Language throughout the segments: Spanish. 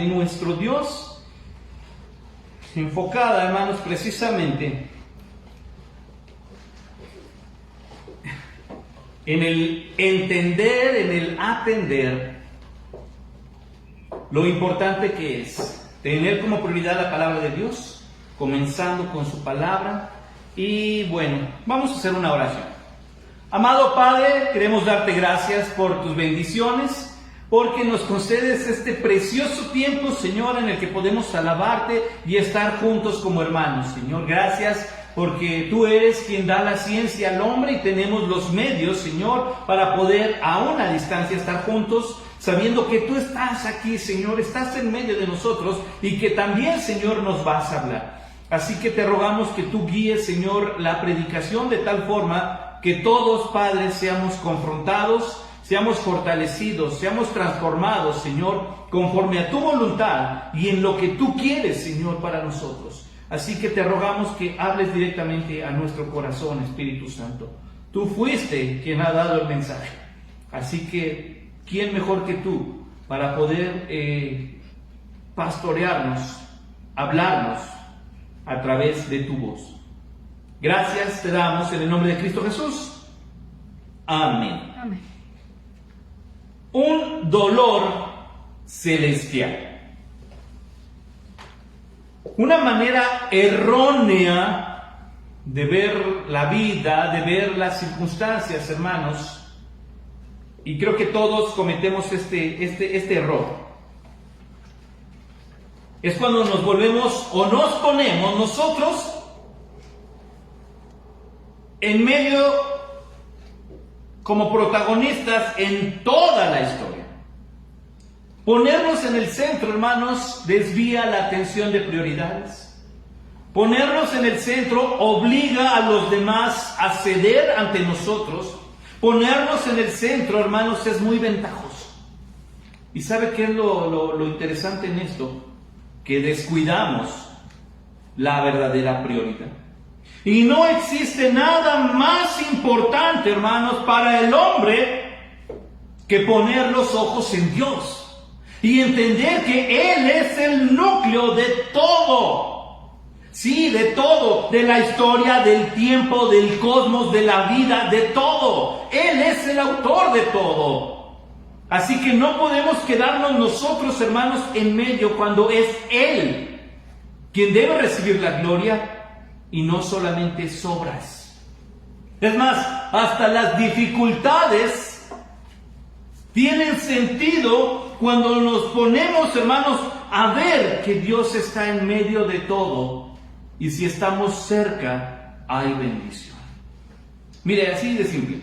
nuestro Dios, enfocada, hermanos, precisamente en el entender, en el atender lo importante que es tener como prioridad la palabra de Dios, comenzando con su palabra. Y bueno, vamos a hacer una oración. Amado Padre, queremos darte gracias por tus bendiciones, porque nos concedes este precioso tiempo, Señor, en el que podemos alabarte y estar juntos como hermanos. Señor, gracias porque tú eres quien da la ciencia al hombre y tenemos los medios, Señor, para poder a una distancia estar juntos, sabiendo que tú estás aquí, Señor, estás en medio de nosotros y que también, Señor, nos vas a hablar. Así que te rogamos que tú guíes, Señor, la predicación de tal forma que todos, Padre, seamos confrontados, seamos fortalecidos, seamos transformados, Señor, conforme a tu voluntad y en lo que tú quieres, Señor, para nosotros. Así que te rogamos que hables directamente a nuestro corazón, Espíritu Santo. Tú fuiste quien ha dado el mensaje. Así que, ¿quién mejor que tú para poder pastorearnos, hablarnos a través de tu voz? Gracias te damos en el nombre de Cristo Jesús. Amén. Amén. Un dolor celestial. Una manera errónea de ver la vida, de ver las circunstancias, hermanos, y creo que todos cometemos este error. Es cuando nos volvemos o nos ponemos nosotros en medio como protagonistas en toda la historia. Ponernos en el centro, hermanos, desvía la atención de prioridades. Ponernos en el centro obliga a los demás a ceder ante nosotros. Ponernos en el centro, hermanos, es muy ventajoso. ¿Y sabe qué es lo interesante en esto? Que descuidamos la verdadera prioridad. Y no existe nada más importante, hermanos, para el hombre que poner los ojos en Dios. Y entender que Él es el núcleo de todo. Sí, de todo. De la historia, del tiempo, del cosmos, de la vida, de todo. Él es el autor de todo. Así que no podemos quedarnos nosotros, hermanos, en medio cuando es Él quien debe recibir la gloria y no solamente sobras. Es más, hasta las dificultades tienen sentido cuando nos ponemos, hermanos, a ver que Dios está en medio de todo. Y si estamos cerca, hay bendición. Mire, así de simple.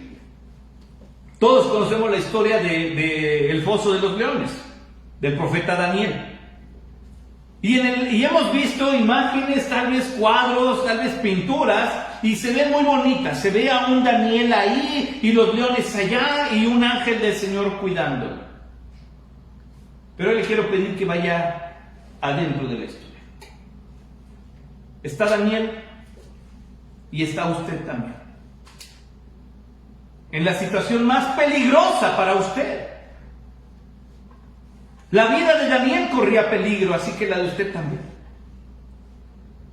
Todos conocemos la historia del foso de los leones, del profeta Daniel. Y hemos visto imágenes, tal vez cuadros, tal vez pinturas, y se ven muy bonitas. Se ve a un Daniel ahí, y los leones allá, y un ángel del Señor cuidándolo. Pero le quiero pedir que vaya adentro de la historia. Está Daniel, y está usted también. En la situación más peligrosa para usted. La vida de Daniel corría peligro, así que la de usted también.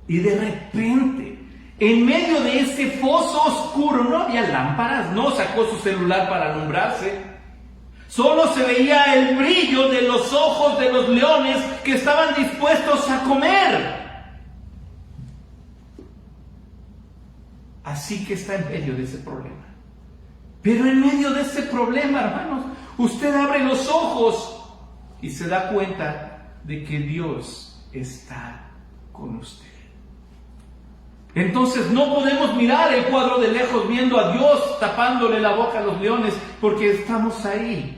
Y de repente, en medio de ese foso oscuro, no había lámparas, no sacó su celular para alumbrarse. Solo se veía el brillo de los ojos de los leones que estaban dispuestos a comer. Así que está en medio de ese problema. Pero en medio de ese problema, hermanos, usted abre los ojos y se da cuenta de que Dios está con usted. Entonces no podemos mirar el cuadro de lejos viendo a Dios tapándole la boca a los leones, porque estamos ahí.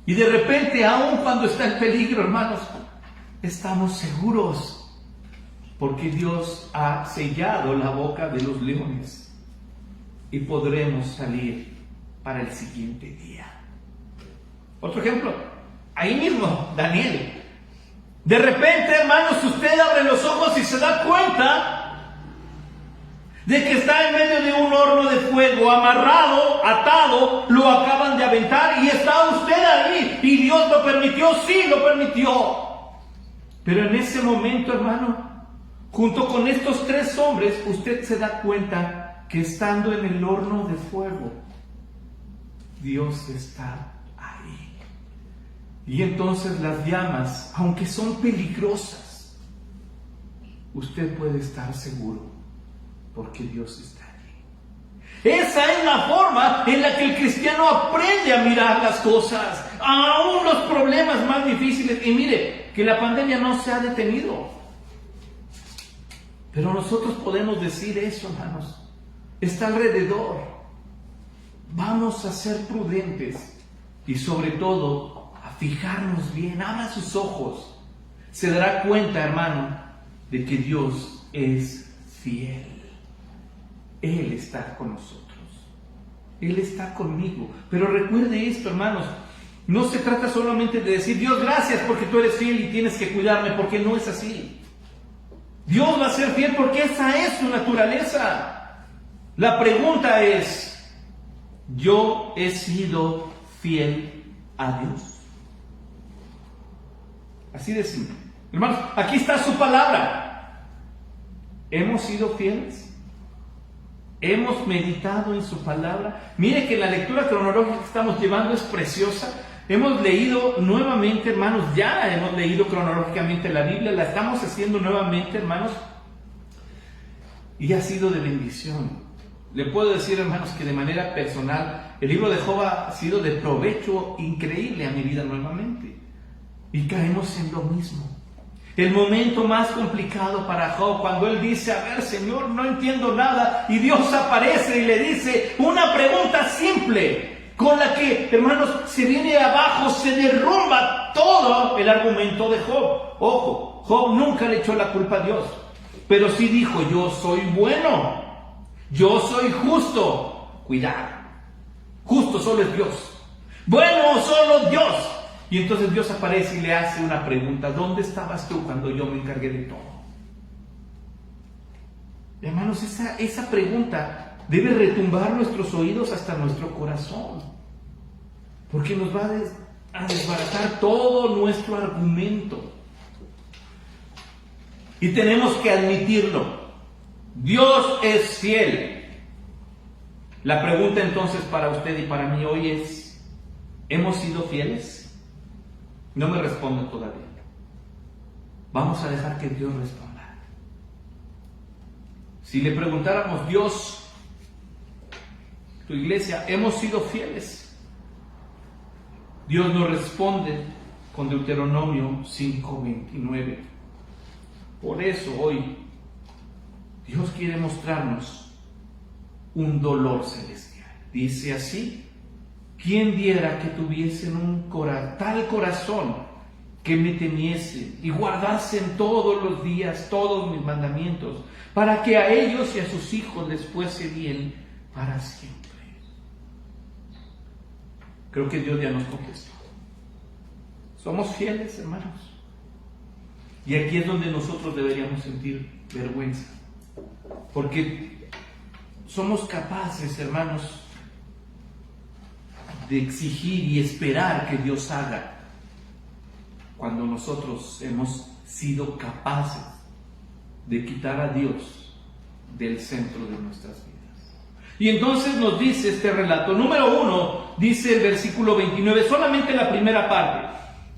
Y de repente, aun cuando está el peligro, hermanos, estamos seguros, porque Dios ha sellado la boca de los leones y podremos salir para el siguiente día. Otro ejemplo, ahí mismo, Daniel. De repente, hermanos, usted abre los ojos y se da cuenta de que está en medio de un horno de fuego, amarrado, atado, lo acaban de aventar y está usted ahí. Y Dios lo permitió, sí lo permitió. Pero en ese momento, hermano, junto con estos 3 hombres, usted se da cuenta que estando en el horno de fuego, Dios está ahí. Y entonces las llamas, aunque son peligrosas, usted puede estar seguro, porque Dios está allí. Esa es la forma en la que el cristiano aprende a mirar las cosas, aún los problemas más difíciles. Y mire, que la pandemia no se ha detenido. Pero nosotros podemos decir eso, hermanos. Está alrededor. Vamos a ser prudentes y sobre todo a fijarnos bien. Abra sus ojos. Se dará cuenta, hermano, de que Dios es fiel. Él está con nosotros. Él está conmigo. Pero recuerde esto, hermanos. No se trata solamente de decir, Dios, gracias porque tú eres fiel y tienes que cuidarme, porque no es así. Dios va a ser fiel porque esa es su naturaleza. La pregunta es, ¿yo he sido fiel a Dios? Así de simple. Hermanos, aquí está su palabra. ¿Hemos sido fieles? ¿Hemos meditado en su palabra? Mire que la lectura cronológica que estamos llevando es preciosa. Hemos leído nuevamente, hermanos, ya hemos leído cronológicamente la Biblia, la estamos haciendo nuevamente, hermanos, y ha sido de bendición. Le puedo decir, hermanos, que de manera personal, el libro de Job ha sido de provecho increíble a mi vida nuevamente. Y caemos en lo mismo. El momento más complicado para Job, cuando él dice, a ver, Señor, no entiendo nada, y Dios aparece y le dice una pregunta simple, con la que, hermanos, se viene abajo, se derrumba todo el argumento de Job. Ojo, Job nunca le echó la culpa a Dios, pero sí dijo, yo soy bueno, yo soy justo. Cuidado, justo solo es Dios, bueno solo Dios. Y entonces Dios aparece y le hace una pregunta, ¿dónde estabas tú cuando yo me encargué de todo? Hermanos, esa pregunta debe retumbar nuestros oídos hasta nuestro corazón, porque nos va a desbaratar todo nuestro argumento. Y tenemos que admitirlo. Dios es fiel. La pregunta entonces para usted y para mí hoy es, ¿hemos sido fieles? No me responde todavía. Vamos a dejar que Dios responda. Si le preguntáramos, Dios, tu iglesia, ¿hemos sido fieles? Dios nos responde con Deuteronomio 5:29. Por eso hoy Dios quiere mostrarnos un dolor celestial. Dice así, ¿quién diera que tuviesen tal corazón que me temiese y guardasen todos los días todos mis mandamientos, para que a ellos y a sus hijos les fuese bien para siempre? Creo que Dios ya nos contestó. ¿Somos fieles, hermanos? Y aquí es donde nosotros deberíamos sentir vergüenza, porque somos capaces, hermanos, de exigir y esperar que Dios haga cuando nosotros hemos sido capaces de quitar a Dios del centro de nuestras vidas. Y entonces nos dice este relato, número 1, dice el versículo 29, solamente la primera parte.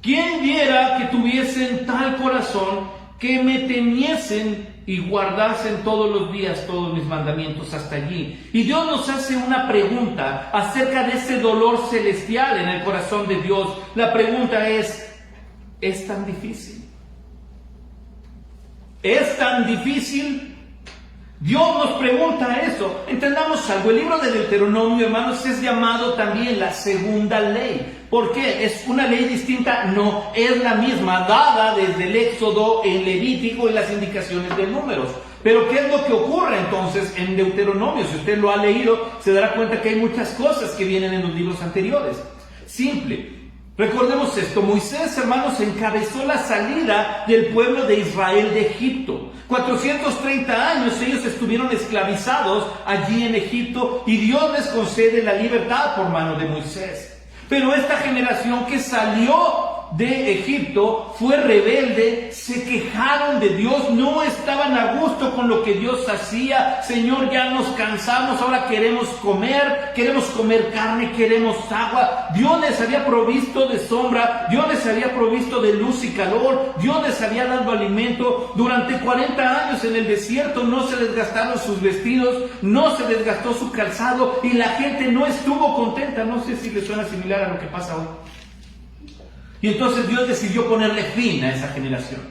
¿Quién diera que tuviesen tal corazón que me temiesen y guardasen todos los días todos mis mandamientos? Hasta allí. Y Dios nos hace una pregunta acerca de ese dolor celestial en el corazón de Dios. La pregunta ¿es tan difícil? ¿Es tan difícil? Dios nos pregunta eso. Entendamos algo, el libro de Deuteronomio, hermanos, es llamado también la segunda ley. ¿Por qué? ¿Es una ley distinta? No, es la misma, dada desde el Éxodo, el Levítico y las indicaciones de Números. Pero ¿qué es lo que ocurre entonces en Deuteronomio? Si usted lo ha leído, se dará cuenta que hay muchas cosas que vienen en los libros anteriores. Simple, Recordemos esto, Moisés, hermanos, encabezó la salida del pueblo de Israel de Egipto. 430 años ellos estuvieron esclavizados allí en Egipto y Dios les concede la libertad por mano de Moisés. Pero esta generación que salió de Egipto fue rebelde, se quejaron de Dios, no estaban a gusto con lo que Dios hacía. Señor, ya nos cansamos, ahora queremos comer carne, queremos agua. Dios les había provisto de sombra, Dios les había provisto de luz y calor, Dios les había dado alimento. Durante 40 años en el desierto no se les gastaron sus vestidos, no se les gastó su calzado y la gente no estuvo contenta. No sé si les suena similar a lo que pasa hoy. Y entonces Dios decidió ponerle fin a esa generación.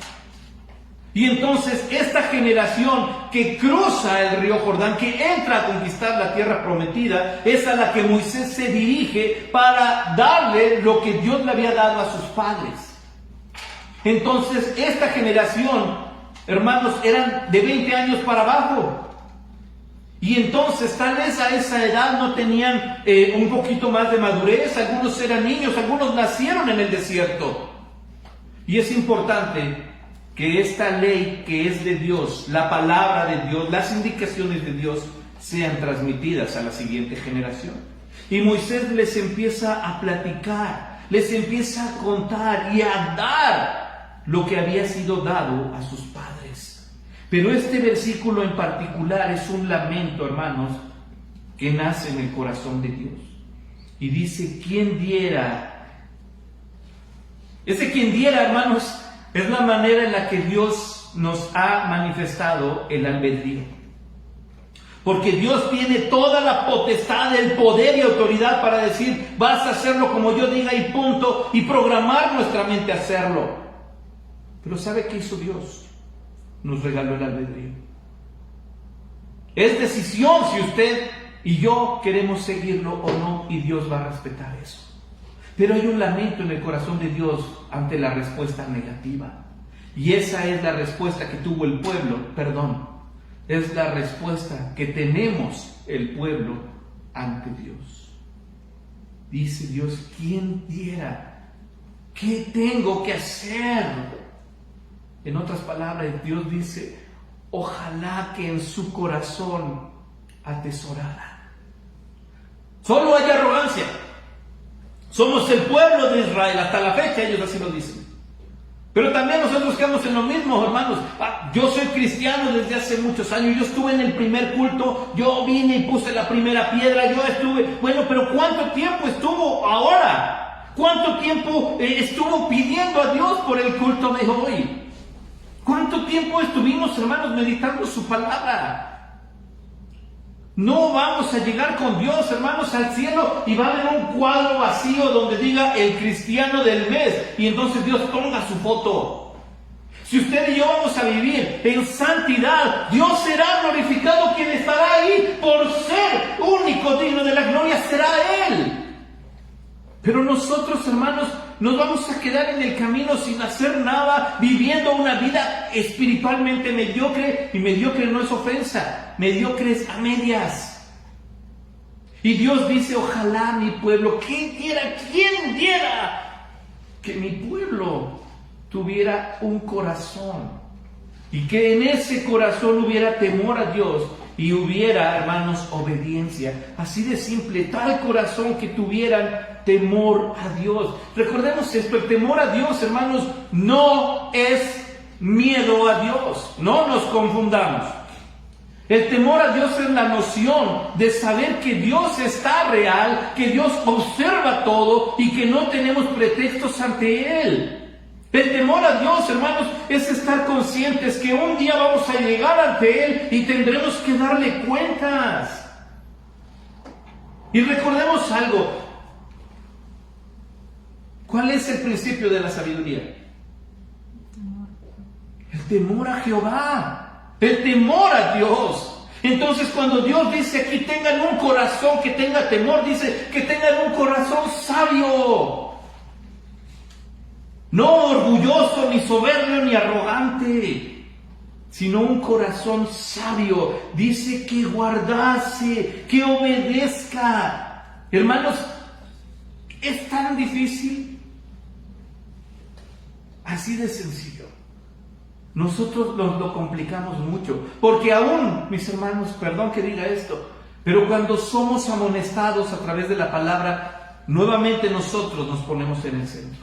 Y entonces esta generación que cruza el río Jordán, que entra a conquistar la tierra prometida, es a la que Moisés se dirige para darle lo que Dios le había dado a sus padres. Entonces esta generación, hermanos, eran de 20 años para abajo. Y entonces tal vez a esa edad no tenían un poquito más de madurez, algunos eran niños, algunos nacieron en el desierto. Y es importante que esta ley que es de Dios, la palabra de Dios, las indicaciones de Dios sean transmitidas a la siguiente generación. Y Moisés les empieza a platicar, les empieza a contar y a dar lo que había sido dado a sus padres. Pero este versículo en particular es un lamento, hermanos, que nace en el corazón de Dios. Y dice, ¿quién diera? Ese quien diera, hermanos, es la manera en la que Dios nos ha manifestado el albedrío. Porque Dios tiene toda la potestad, el poder y autoridad para decir, vas a hacerlo como yo diga y punto, y programar nuestra mente a hacerlo. Pero ¿sabe qué hizo Dios? Nos regaló el albedrío. Es decisión si usted y yo queremos seguirlo o no, y Dios va a respetar eso. Pero hay un lamento en el corazón de Dios ante la respuesta negativa. Y esa es la respuesta que tuvo el pueblo, es la respuesta que tenemos el pueblo ante Dios. Dice Dios, ¿quién diera? ¿Qué tengo que hacer? En otras palabras, Dios dice, ojalá que en su corazón atesorara. Solo hay arrogancia. Somos el pueblo de Israel, hasta la fecha ellos así lo dicen. Pero también nosotros quedamos en lo mismo, hermanos. Yo soy cristiano desde hace muchos años, yo estuve en el primer culto, yo vine y puse la primera piedra, yo estuve... Bueno, pero ¿cuánto tiempo estuvo ahora? ¿Cuánto tiempo estuvo pidiendo a Dios por el culto de hoy? ¿Cuánto tiempo estuvimos, hermanos, meditando su palabra? No vamos a llegar con Dios, hermanos, al cielo y va a haber un cuadro vacío donde diga el cristiano del mes y entonces Dios ponga su foto. Si usted y yo vamos a vivir en santidad, Dios será glorificado. Quien estará ahí por ser único, digno de la gloria, será Él. Pero nosotros, hermanos, nos vamos a quedar en el camino sin hacer nada, viviendo una vida espiritualmente mediocre. Y mediocre no es ofensa, mediocre es a medias. Y Dios dice, ojalá mi pueblo, ¿quién diera que mi pueblo tuviera un corazón? Y que en ese corazón hubiera temor a Dios y hubiera, hermanos, obediencia. Así de simple, tal corazón que tuvieran temor a Dios. Recordemos esto, el temor a Dios, hermanos, no es miedo a Dios. No nos confundamos. El temor a Dios es la noción de saber que Dios está real, que Dios observa todo y que no tenemos pretextos ante Él. El temor a Dios, hermanos, es estar conscientes que un día vamos a llegar ante Él y tendremos que darle cuentas. Y recordemos algo. ¿Cuál es el principio de la sabiduría? El temor a Jehová. El temor a Dios. Entonces cuando Dios dice aquí tengan un corazón que tenga temor, dice que tengan un corazón sabio. No orgulloso, ni soberbio, ni arrogante, sino un corazón sabio. Dice que guardase, que obedezca. Hermanos, es tan difícil Así de sencillo. Nosotros lo complicamos mucho, porque aún, mis hermanos, perdón que diga esto, pero cuando somos amonestados a través de la palabra, nuevamente nosotros nos ponemos en el centro.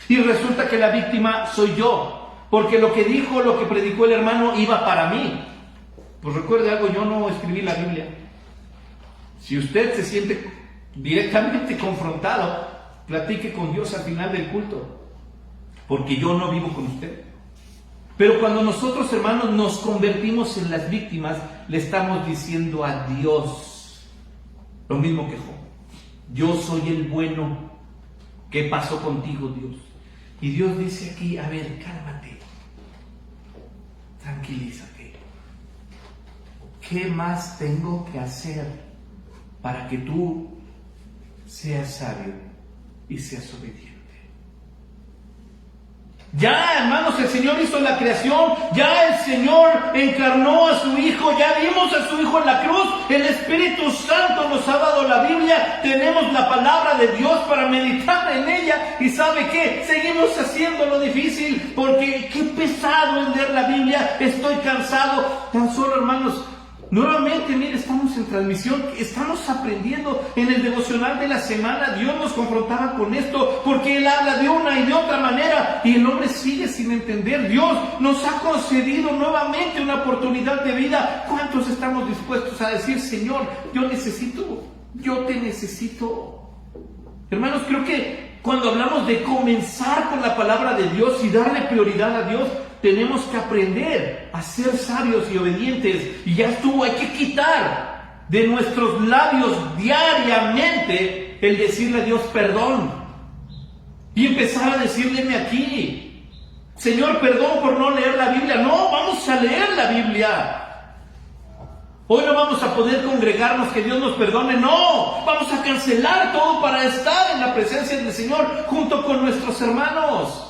Y resulta que la víctima soy yo, porque lo que dijo, lo que predicó el hermano iba para mí. Pues recuerde algo, yo no escribí la Biblia. Si usted se siente directamente confrontado, platique con Dios al final del culto, porque yo no vivo con usted. Pero cuando nosotros, hermanos, nos convertimos en las víctimas, le estamos diciendo a Dios lo mismo que Job. Yo soy el bueno. ¿Qué pasó contigo, Dios? Y Dios dice aquí, a ver, cálmate, tranquilízate. ¿Qué más tengo que hacer para que tú seas sabio y seas obediente? Ya, hermanos, el Señor hizo la creación, ya el Señor encarnó a su Hijo, ya vimos a su Hijo en la cruz, el Espíritu Santo nos ha dado la Biblia, tenemos la palabra de Dios para meditar en ella, y ¿sabe qué? Seguimos haciendo lo difícil, porque qué pesado es leer la Biblia, estoy cansado. Tan solo, hermanos, nuevamente, mire, estamos en transmisión, estamos aprendiendo en el devocional de la semana. Dios nos confrontaba con esto, porque Él habla de una y de otra manera, y el hombre sigue sin entender. Dios nos ha concedido nuevamente una oportunidad de vida. ¿Cuántos estamos dispuestos a decir, Señor, yo te necesito? Hermanos, creo que cuando hablamos de comenzar con la palabra de Dios y darle prioridad a Dios, tenemos que aprender a ser sabios y obedientes. Y ya estuvo, hay que quitar de nuestros labios diariamente el decirle a Dios perdón. Y empezar a decirle aquí, Señor, perdón por no leer la Biblia. No, vamos a leer la Biblia. Hoy no vamos a poder congregarnos, que Dios nos perdone. No, vamos a cancelar todo para estar en la presencia del Señor junto con nuestros hermanos.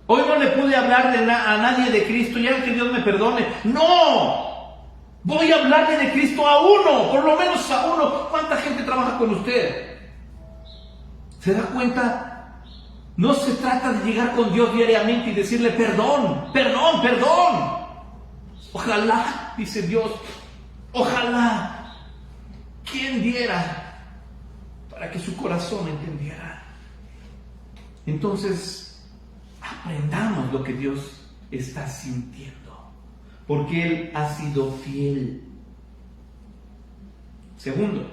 Hoy no le pude hablar a nadie de Cristo, ya que Dios me perdone. No, voy a hablarle de Cristo a uno, por lo menos a uno. ¿Cuánta gente trabaja con usted? ¿Se da cuenta? No se trata de llegar con Dios diariamente y decirle perdón, perdón, perdón. Ojalá, dice Dios, ojalá, ¿quién diera para que su corazón entendiera? Entonces, aprendamos lo que Dios está sintiendo, porque Él ha sido fiel. Segundo,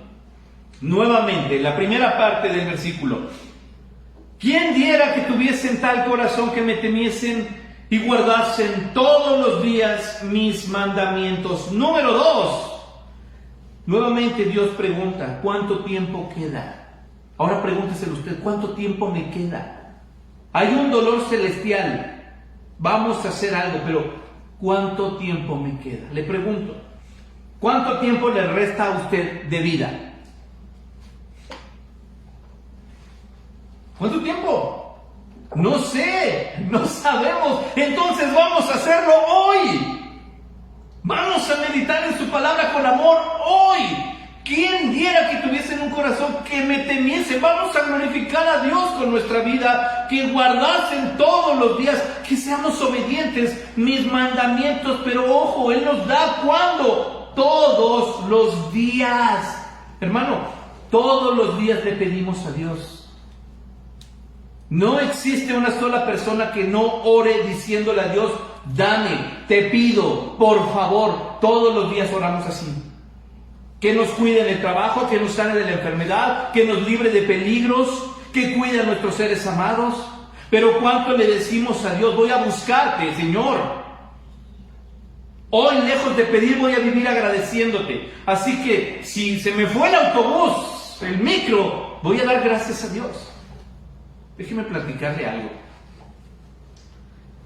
nuevamente, la primera parte del versículo: ¿quién diera que tuviesen tal corazón que me temiesen y guardasen todos los días mis mandamientos? Número 2, nuevamente Dios pregunta, ¿cuánto tiempo queda? Ahora pregúnteselo usted, ¿cuánto tiempo me queda? Hay un dolor celestial, vamos a hacer algo, pero ¿cuánto tiempo me queda? Le pregunto, ¿cuánto tiempo le resta a usted de vida? ¿Cuánto tiempo? No sé, no sabemos. Entonces vamos a hacerlo hoy. Vamos a meditar en su palabra con amor hoy. ¿Quién diera que tuviesen un corazón que me temiese? Vamos a glorificar a Dios con nuestra vida, que guardasen todos los días, que seamos obedientes, mis mandamientos. Pero ojo, Él nos da ¿cuándo? Todos los días. Hermano, todos los días le pedimos a Dios. No existe una sola persona que no ore diciéndole a Dios, dame, te pido, por favor. Todos los días oramos así. Que nos cuide en el trabajo, que nos sane de la enfermedad, que nos libre de peligros, que cuide a nuestros seres amados. Pero ¿cuánto le decimos a Dios? Voy a buscarte, Señor. Hoy, lejos de pedir, voy a vivir agradeciéndote. Así que si se me fue el autobús, el micro, voy a dar gracias a Dios. Déjeme platicarle algo.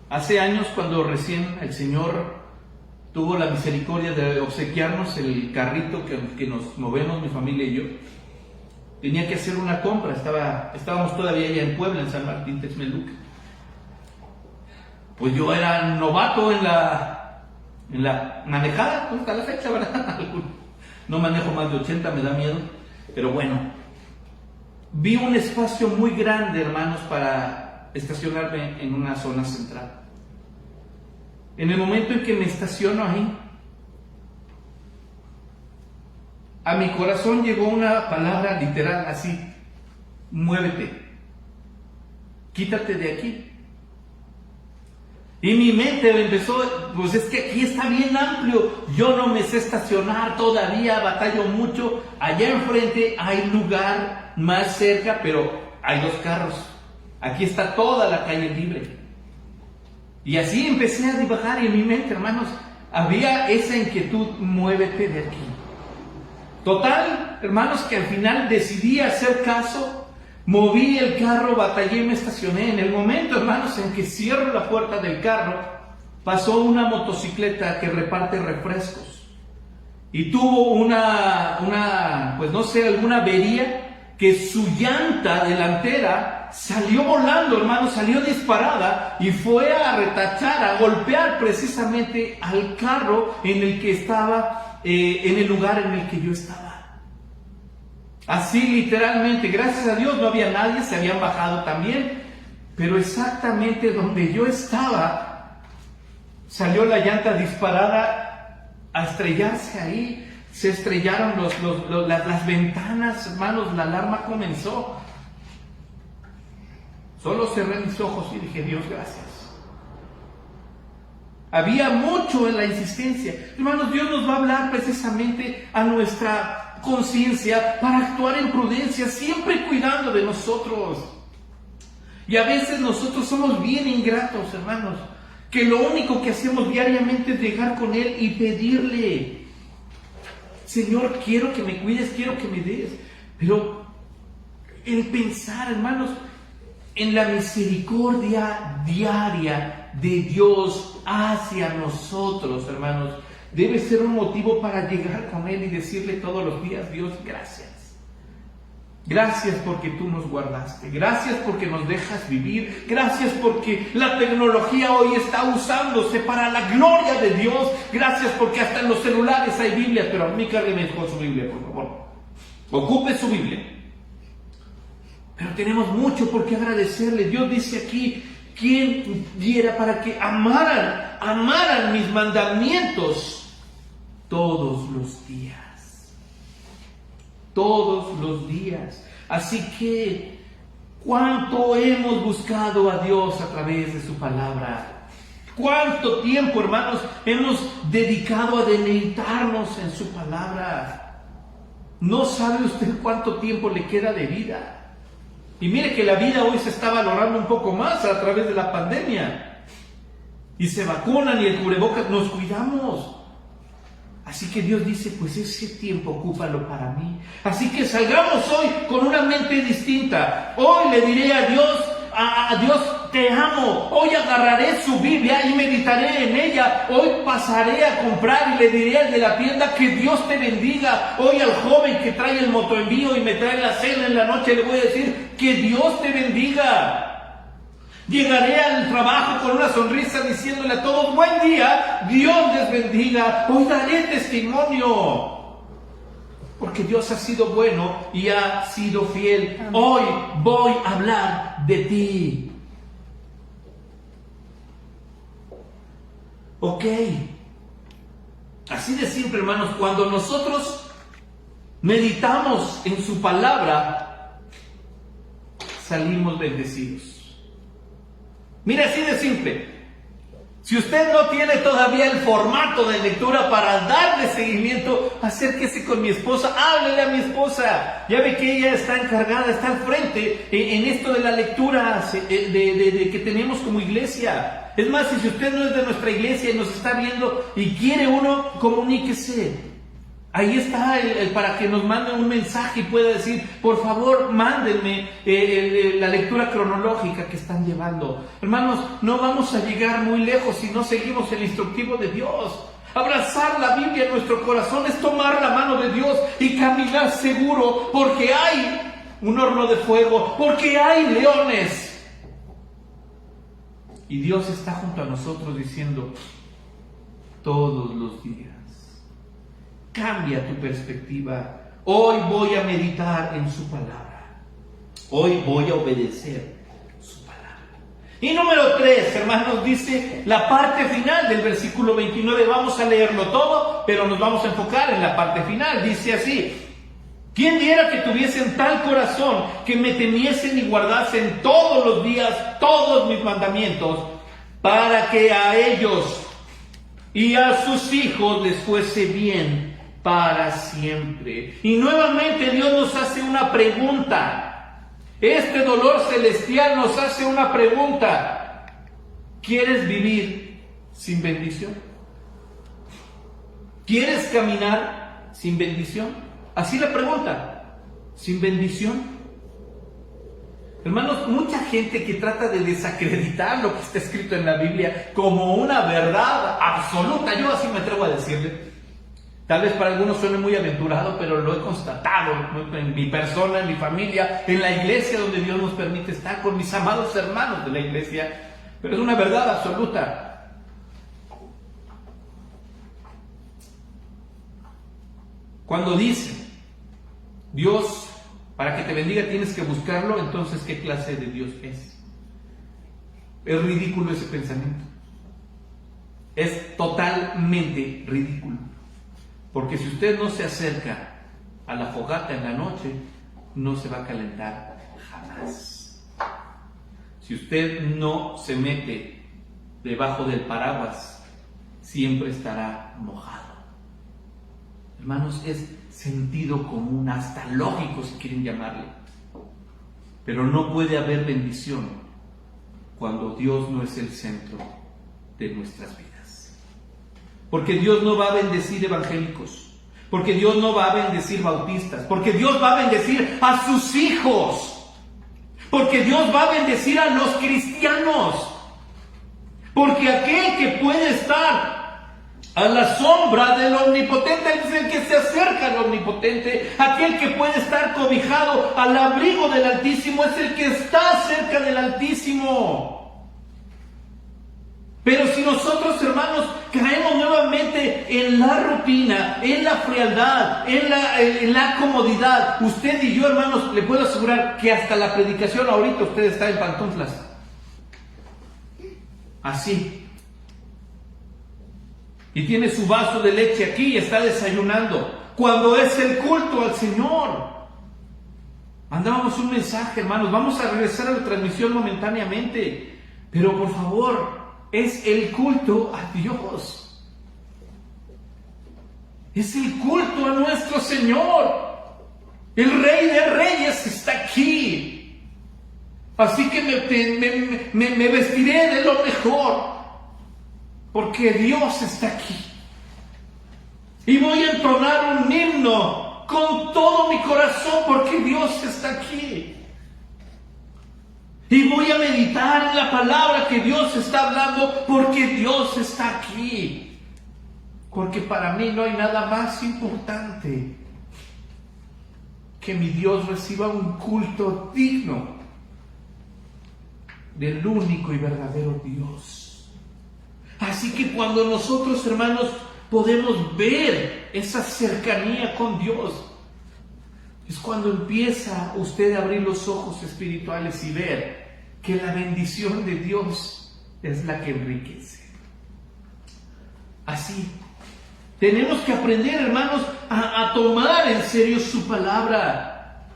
Hace años, cuando recién el Señor tuvo la misericordia de obsequiarnos el carrito que nos movemos mi familia y yo, tenía que hacer una compra. Estábamos todavía allá en Puebla, en San Martín Texmelucan. Pues yo era novato en la manejada, pues hasta la fecha, ¿verdad? No manejo más de 80, me da miedo, pero bueno, vi un espacio muy grande, hermanos, para estacionarme en una zona central. En el momento en que me estaciono ahí, a mi corazón llegó una palabra literal así: muévete, quítate de aquí. Y mi mente me empezó, pues es que aquí está bien amplio, yo no me sé estacionar todavía, batallo mucho. Allá enfrente hay lugar más cerca, pero hay 2 carros. Aquí está toda la calle libre. Y así empecé a divagar y en mi mente, hermanos, había esa inquietud: muévete de aquí. Total, hermanos, que al final decidí hacer caso. Moví el carro, batallé, me estacioné. En el momento, hermanos, en que cierro la puerta del carro, pasó una motocicleta que reparte refrescos. Y tuvo pues no sé, alguna avería, que su llanta delantera salió volando, hermanos, salió disparada y fue a retachar, a golpear precisamente al carro en el que estaba, en el lugar en el que yo estaba. Así literalmente, gracias a Dios no había nadie, se habían bajado también, pero exactamente donde yo estaba, salió la llanta disparada a estrellarse ahí. Se estrellaron las ventanas, hermanos, la alarma comenzó. Solo cerré mis ojos y dije: Dios, gracias. Había mucho en la insistencia. Hermanos, Dios nos va a hablar precisamente a nuestra conciencia para actuar en prudencia, siempre cuidando de nosotros. Y a veces nosotros somos bien ingratos, hermanos, que lo único que hacemos diariamente es llegar con Él y pedirle: Señor, quiero que me cuides, quiero que me des. Pero el pensar, hermanos, en la misericordia diaria de Dios hacia nosotros, hermanos, debe ser un motivo para llegar con Él y decirle todos los días: Dios, gracias. Gracias porque tú nos guardaste. Gracias porque nos dejas vivir. Gracias porque la tecnología hoy está usándose para la gloria de Dios. Gracias porque hasta en los celulares hay Biblias. Pero a mí cárgueme con su Biblia, por favor. Ocupe su Biblia. Pero tenemos mucho por qué agradecerle. Dios dice aquí: ¿quién diera para que amaran mis mandamientos todos los días? Todos los días. Así que, ¿cuánto hemos buscado a Dios a través de su palabra? ¿Cuánto tiempo, hermanos, hemos dedicado a deleitarnos en su palabra? ¿No sabe usted cuánto tiempo le queda de vida? Y mire que la vida hoy se está valorando un poco más a través de la pandemia. Y se vacunan y el cubrebocas, nos cuidamos. Así que Dios dice: pues ese tiempo ocúpalo para mí. Así que salgamos hoy con una mente distinta. Hoy le diré a Dios, te amo. Hoy agarraré su Biblia y meditaré en ella. Hoy pasaré a comprar y le diré al de la tienda: que Dios te bendiga. Hoy al joven que trae el motoenvío y me trae la cena en la noche le voy a decir: que Dios te bendiga. Llegaré al trabajo con una sonrisa diciéndole a todos: buen día, Dios les bendiga. Hoy daré testimonio, porque Dios ha sido bueno y ha sido fiel. Amén. Hoy voy a hablar de ti. Ok. Así de simple, hermanos, cuando nosotros meditamos en su palabra, salimos bendecidos. Mira, así de simple. Si usted no tiene todavía el formato de lectura para darle seguimiento, acérquese con mi esposa, háblele a mi esposa. Ya ve que ella está encargada, está al frente en esto de la lectura de que tenemos como iglesia. Es más, si usted no es de nuestra iglesia y nos está viendo y quiere uno, comuníquese. Ahí está para que nos mande un mensaje y pueda decir: por favor, mándenme la lectura cronológica que están llevando. Hermanos, no vamos a llegar muy lejos si no seguimos el instructivo de Dios. Abrazar la Biblia en nuestro corazón es tomar la mano de Dios y caminar seguro, porque hay un horno de fuego, porque hay leones. Y Dios está junto a nosotros diciendo: todos los días. Cambia tu perspectiva. Hoy voy a meditar en su palabra. Hoy voy a obedecer su palabra. Y número 3, hermanos, dice la parte final del versículo 29. Vamos a leerlo todo, pero nos vamos a enfocar en la parte final. Dice así: ¿quién diera que tuviesen tal corazón que me temiesen y guardasen todos los días todos mis mandamientos, para que a ellos y a sus hijos les fuese bien para siempre? Y nuevamente Dios nos hace una pregunta. Este dolor celestial nos hace una pregunta. ¿Quieres vivir sin bendición? ¿Quieres caminar sin bendición? Así la pregunta. ¿Sin bendición? Hermanos, mucha gente que trata de desacreditar lo que está escrito en la Biblia como una verdad absoluta, yo así me atrevo a decirle. Tal vez para algunos suene muy aventurado, pero lo he constatado en mi persona, en mi familia, en la iglesia donde Dios nos permite estar, con mis amados hermanos de la iglesia. Pero es una verdad absoluta. Cuando dice Dios, para que te bendiga tienes que buscarlo, entonces ¿qué clase de Dios es? Es ridículo ese pensamiento. Es totalmente ridículo. Porque si usted no se acerca a la fogata en la noche, no se va a calentar jamás. Si usted no se mete debajo del paraguas, siempre estará mojado. Hermanos, es sentido común, hasta lógico si quieren llamarle. Pero no puede haber bendición cuando Dios no es el centro de nuestras vidas. Porque Dios no va a bendecir evangélicos, porque Dios no va a bendecir bautistas, porque Dios va a bendecir a sus hijos, porque Dios va a bendecir a los cristianos, porque aquel que puede estar a la sombra del Omnipotente es el que se acerca al Omnipotente. Aquel que puede estar cobijado al abrigo del Altísimo es el que está cerca del Altísimo. Pero si nosotros, hermanos, caemos nuevamente en la rutina, en la frialdad, en la comodidad, usted y yo, hermanos, le puedo asegurar que hasta la predicación ahorita usted está en pantuflas. Así. Y tiene su vaso de leche aquí y está desayunando. Cuando es el culto al Señor. Mandábamos un mensaje, hermanos. Vamos a regresar a la transmisión momentáneamente. Pero por favor, es el culto a Dios. Es el culto a nuestro Señor. El Rey de Reyes está aquí. Así que me vestiré de lo mejor, porque Dios está aquí. Y voy a entonar un himno con todo mi corazón, porque Dios está aquí. Y voy a meditar en la palabra que Dios está hablando, porque Dios está aquí. Porque para mí no hay nada más importante que mi Dios reciba un culto digno del único y verdadero Dios. Así que cuando nosotros, hermanos, podemos ver esa cercanía con Dios, es cuando empieza usted a abrir los ojos espirituales y ver que la bendición de Dios es la que enriquece. Así, tenemos que aprender, hermanos, a tomar en serio su palabra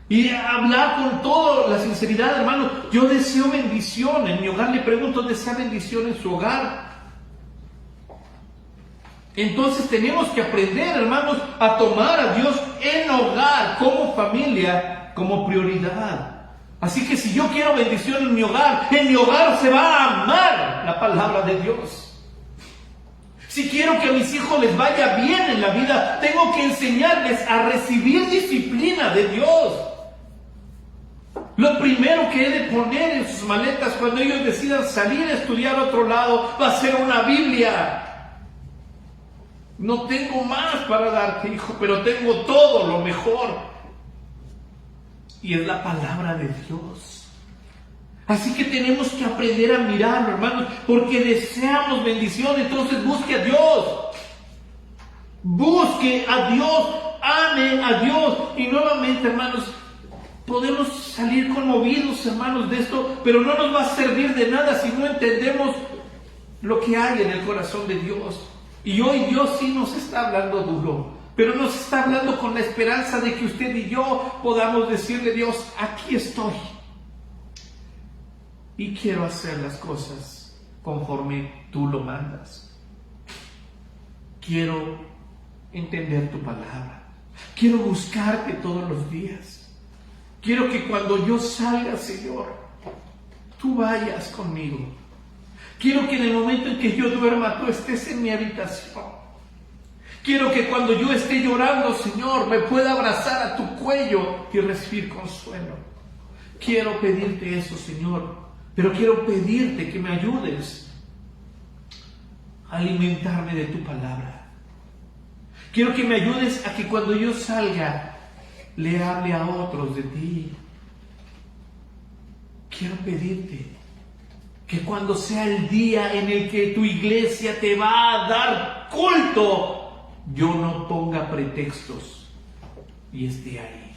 y a hablar con toda la sinceridad, hermanos. Yo deseo bendición en mi hogar. Le pregunto, ¿desea bendición en su hogar? Entonces tenemos que aprender, hermanos, a tomar a Dios en hogar, como familia, como prioridad. Así que si yo quiero bendición en mi hogar se va a amar la palabra de Dios. Si quiero que a mis hijos les vaya bien en la vida, tengo que enseñarles a recibir disciplina de Dios. Lo primero que he de poner en sus maletas cuando ellos decidan salir a estudiar a otro lado va a ser una Biblia. No tengo más para darte, hijo, pero tengo todo lo mejor. Y es la palabra de Dios. Así que tenemos que aprender a mirarlo, hermanos, porque deseamos bendición. Entonces busque a Dios. Busque a Dios. Ame a Dios. Y nuevamente, hermanos, Podemos salir conmovidos, hermanos, de esto, pero no nos va a servir de nada si no entendemos lo que hay en el corazón de Dios. Y hoy Dios sí nos está hablando duro, pero nos está hablando con la esperanza de que usted y yo podamos decirle: Dios, aquí estoy. Y quiero hacer las cosas conforme tú lo mandas. Quiero entender tu palabra. Quiero buscarte todos los días. Quiero que cuando yo salga, Señor, tú vayas conmigo. Quiero que en el momento en que yo duerma, tú estés en mi habitación. Quiero que cuando yo esté llorando, Señor, me pueda abrazar a tu cuello y recibir consuelo. Quiero pedirte eso, Señor, pero quiero pedirte que me ayudes a alimentarme de tu palabra. Quiero que me ayudes a que cuando yo salga, le hable a otros de ti. Quiero pedirte que cuando sea el día en el que tu iglesia te va a dar culto, yo no ponga pretextos y esté ahí.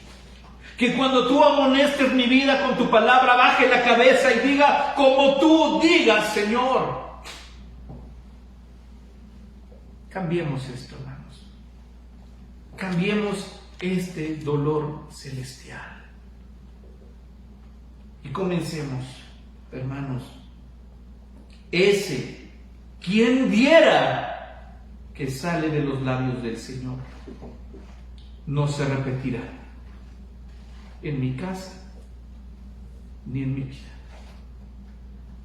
Que cuando tú amonestes mi vida con tu palabra, baje la cabeza y diga como tú digas, Señor. Cambiemos esto, hermanos. Cambiemos este dolor celestial. Y comencemos, hermanos. Ese, quien diera, que sale de los labios del Señor, no se repetirá en mi casa ni en mi vida.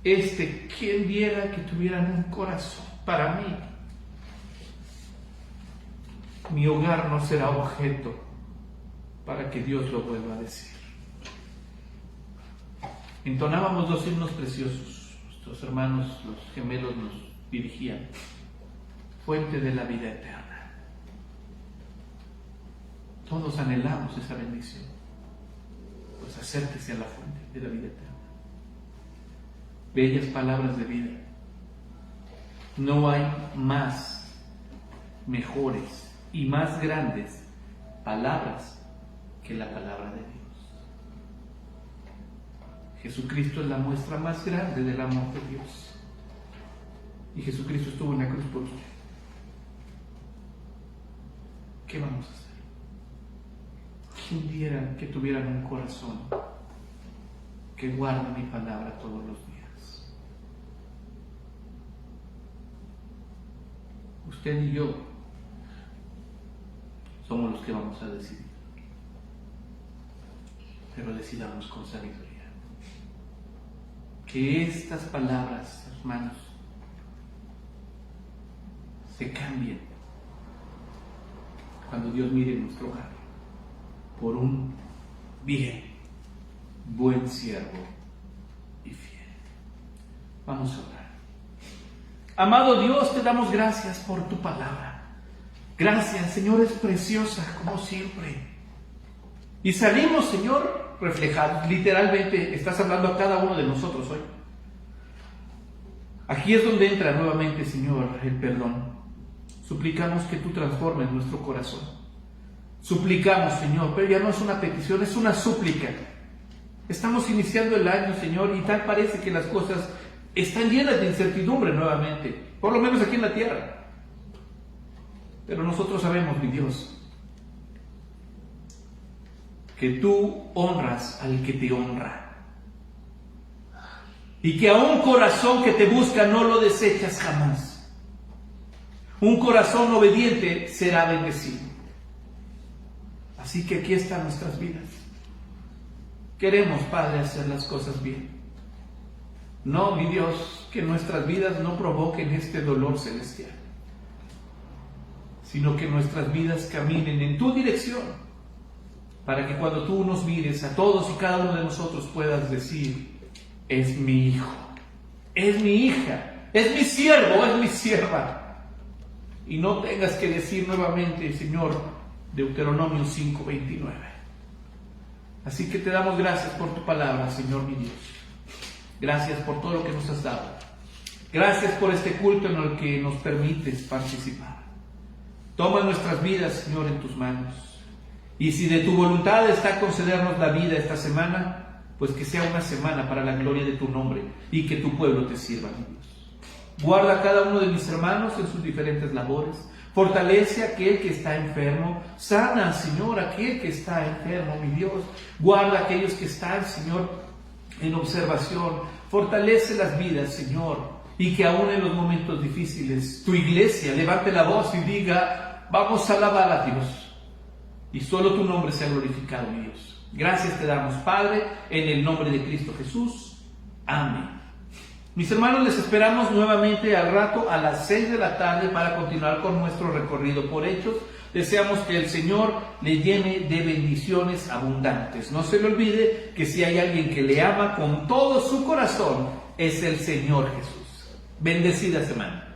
Este, quien diera que tuvieran un corazón para mí, mi hogar no será objeto para que Dios lo vuelva a decir. Entonábamos dos himnos preciosos. Nuestros hermanos, los gemelos, nos dirigían: fuente de la vida eterna. Todos anhelamos esa bendición. Pues acérquese a la fuente de la vida eterna. Bellas palabras de vida. No hay más, mejores y más grandes palabras que la palabra de Dios. Jesucristo es la muestra más grande del amor de Dios. Y Jesucristo estuvo en la cruz por usted. ¿Qué vamos a hacer? ¿Quién diera que tuvieran un corazón que guarde mi palabra todos los días? Usted y yo somos los que vamos a decidir. Pero decidamos con sabiduría. Que estas palabras, hermanos, se cambien cuando Dios mire nuestro hogar por un bien, buen siervo y fiel. Vamos a orar. Amado Dios, te damos gracias por tu palabra. Gracias, Señor, es preciosa como siempre. Y salimos, Señor, reflejados. Literalmente estás hablando a cada uno de nosotros hoy. Aquí es donde entra nuevamente, Señor, el perdón. Suplicamos que tú transformes nuestro corazón. Suplicamos, Señor, pero ya no es una petición, es una súplica. Estamos iniciando el año, Señor, y tal parece que las cosas están llenas de incertidumbre nuevamente, por lo menos aquí en la tierra. Pero nosotros sabemos, mi Dios, que tú honras al que te honra. Y que a un corazón que te busca no lo desechas jamás. Un corazón obediente será bendecido. Así que aquí están nuestras vidas. Queremos, Padre, hacer las cosas bien. No, mi Dios, que nuestras vidas no provoquen este dolor celestial, sino que nuestras vidas caminen en tu dirección, para que cuando tú nos mires a todos y cada uno de nosotros puedas decir: es mi hijo, es mi hija, es mi siervo, es mi sierva. Y no tengas que decir nuevamente, Señor, Deuteronomio 5:29. Así que te damos gracias por tu palabra, Señor mi Dios. Gracias por todo lo que nos has dado. Gracias por este culto en el que nos permites participar. Toma nuestras vidas, Señor, en tus manos. Y si de tu voluntad está concedernos la vida esta semana, pues que sea una semana para la gloria de tu nombre y que tu pueblo te sirva, mi Dios. Guarda a cada uno de mis hermanos en sus diferentes labores. Fortalece a aquel que está enfermo. Sana, Señor, a aquel que está enfermo, mi Dios. Guarda a aquellos que están, Señor, en observación. Fortalece las vidas, Señor. Y que aún en los momentos difíciles, tu iglesia levante la voz y diga: vamos a alabar a Dios. Y solo tu nombre sea glorificado, mi Dios. Gracias te damos, Padre, en el nombre de Cristo Jesús. Amén. Mis hermanos, les esperamos nuevamente al rato a las 6 de la tarde para continuar con nuestro recorrido por Hechos. Deseamos que el Señor le llene de bendiciones abundantes. No se le olvide que si hay alguien que le ama con todo su corazón, es el Señor Jesús. Bendecida semana.